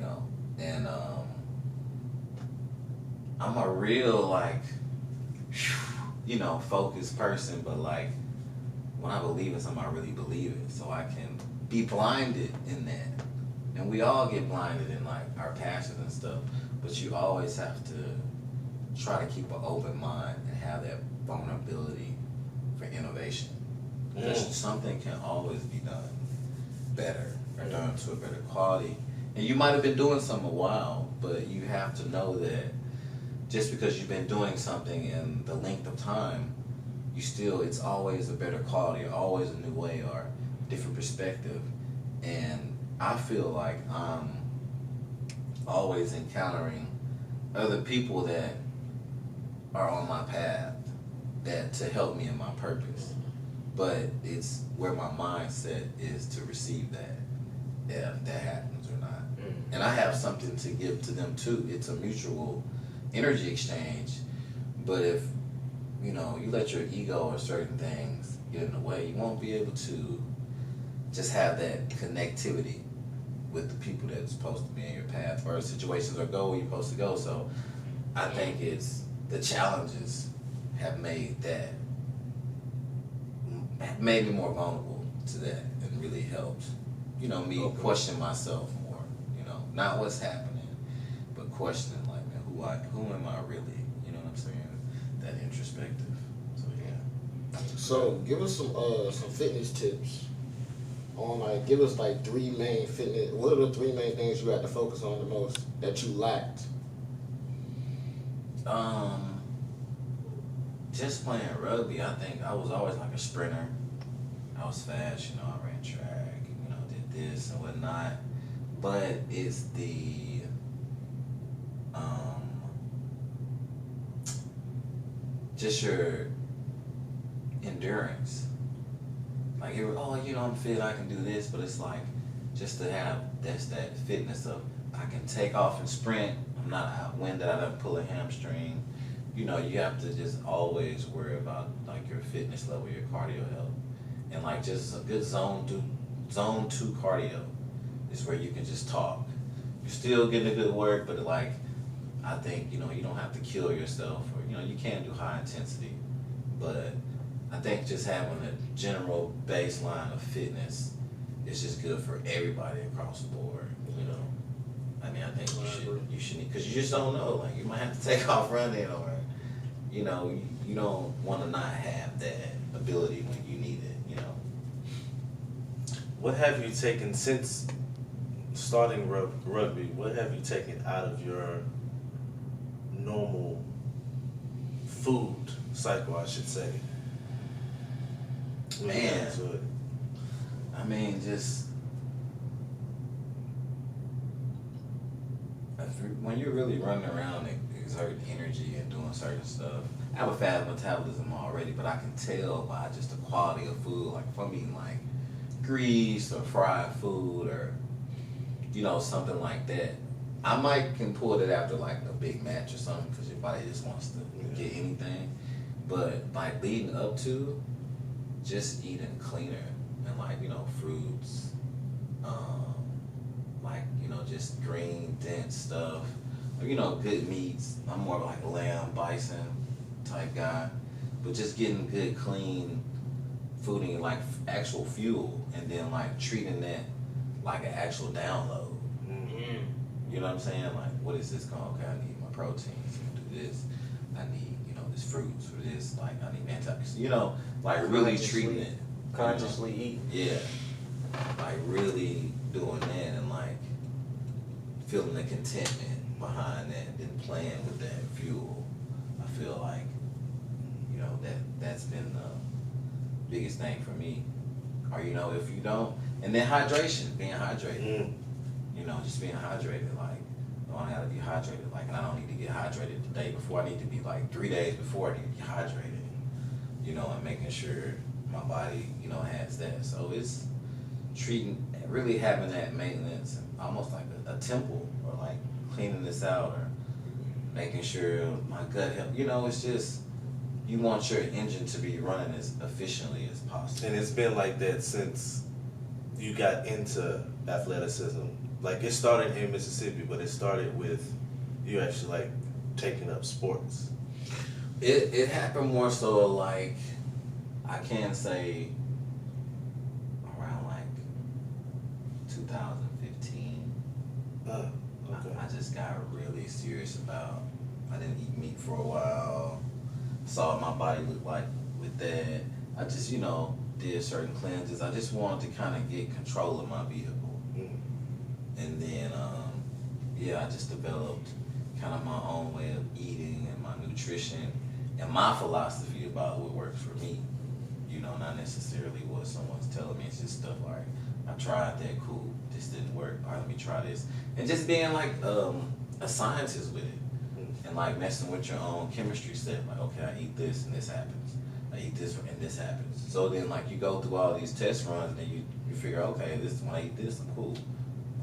know, and I'm a real like, focused person, but like when I believe in something, I really believe it, so I can be blinded in that, and we all get blinded in like our passions and stuff, but you always have to try to keep an open mind and have that vulnerability for innovation. Because something can always be done better or done to a better quality. And you might have been doing something a while, but you have to know that just because you've been doing something in the length of time, it's always a better quality, or always a new way, or different perspective. And I feel like I'm always encountering other people that are on my path to help me in my purpose. But it's where my mindset is to receive that, if that happens or not. And I have something to give to them too. It's a mutual energy exchange. But if you let your ego or certain things get in the way, you won't be able to just have that connectivity with the people that's supposed to be in your path, or situations, or go where you're supposed to go. So I think it's the challenges have made me more vulnerable to that, and really helped, me question myself more, not what's happening, but questioning like, man, who am I really? You know what I'm saying? That introspective. So yeah. So give us some fitness tips on give us like 3 main fitness. What are the 3 main things you had to focus on the most that you lacked? Just playing rugby, I think I was always like a sprinter. I was fast, I ran track, did this and whatnot. But it's the just your endurance. Like I'm fit, I can do this, but it's like just to have that fitness of I can take off and sprint. I'm not outwinded. I don't pull a hamstring. You have to just always worry about like your fitness level, your cardio health, and like just a good zone 2 cardio is where you can just talk. You're still getting a good work, but like I think you don't have to kill yourself, or you can do high intensity, but I think just having a general baseline of fitness is just good for everybody across the board. I mean, I think you should because you just don't know. Like you might have to take off running, or you don't want to not have that ability when you need it. What have you taken since starting rugby? What have you taken out of your normal food cycle, I should say? Man, I mean, just when you're really running around and exerting energy and doing certain stuff, I have a fast metabolism already, but I can tell by just the quality of food. Like if I'm eating like grease or fried food or something like that, I can pull it after like a big match or something, because your body just wants to get anything. But like leading up to, just eating cleaner and like fruits, just green dense stuff, good meats. I'm more like lamb, bison type guy, but just getting good clean food and like actual fuel, and then like treating that like an actual download. You know what I'm saying? Like, what is this called? Okay, I need my proteins to do this. I need, this fruits for this. Like, I need antioxidants. Like really treating it. Consciously eating. Yeah. Like really doing that, and like feeling the contentment behind that, and then playing with that fuel. I feel like, that's been the biggest thing for me. Or, if you don't, and then hydration, being hydrated. Just being hydrated, like, I gotta be hydrated, like, and I don't need to get hydrated the day before. I need to be like 3 days before I need to be hydrated, and making sure my body, has that. So it's really having that maintenance, almost like a temple, or like cleaning this out, or making sure my gut health, it's just, you want your engine to be running as efficiently as possible. And it's been like that since you got into athleticism. like it started in Mississippi, but it started with you actually like taking up sports. It happened more so like I can say around like 2015. Okay. I just got really serious about. I didn't eat meat for a while. Saw what my body looked like with that. I just did certain cleanses. I just wanted to kind of get control of my vehicle. And then, I just developed kind of my own way of eating and my nutrition and my philosophy about what works for me. Not necessarily what someone's telling me. It's just stuff like, I tried that, cool, this didn't work, all right, let me try this. And just being like a scientist with it. And like messing with your own chemistry set. Like, okay, I eat this and this happens. I eat this and this happens. So then like you go through all these test runs and you figure, okay, this when I eat this, I'm cool.